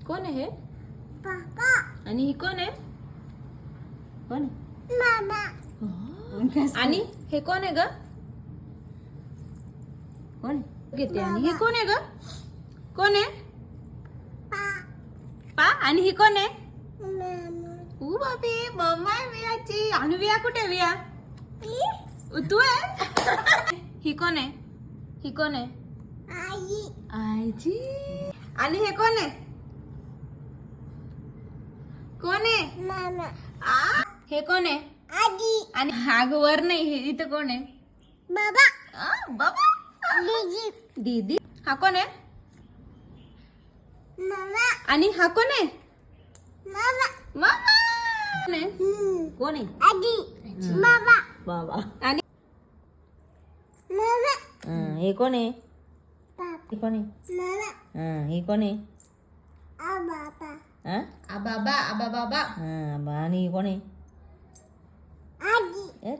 कोण आहे हे? पापा आणि ही कोण आहे? कोण आहे? मामा आणि हे कोण आहे ग? कोण आहे? घेते. आणि हे कोण आहे ग? कोण आहे? पा पा. आणि ही कोण आहे? मामा ऊ बाबी मम्मा आहे वियाची. आणि विया कुठे आहे? विया तू आहे? ही कोण आहे? ही कोण आहे? आई आईची. आणि हे कोण आहे? कोण आहे? मामा हे कोण आहे? आजी आणि अगं वर नाही, हे इथं कोण आहे? बाबा बाबा. दीदी दीदी. हा कोण आहे? मामा आणि हा कोण आहे? मामा मामा. कोण आहे? कोण आहे? आजी बाबा बाबा. आणि मामा हे कोण आहे? पापा हे कोण आहे? मामा हे कोण आहे? आ बाबा आबा बाबा. आणि हे कोण आहे? आजी ए,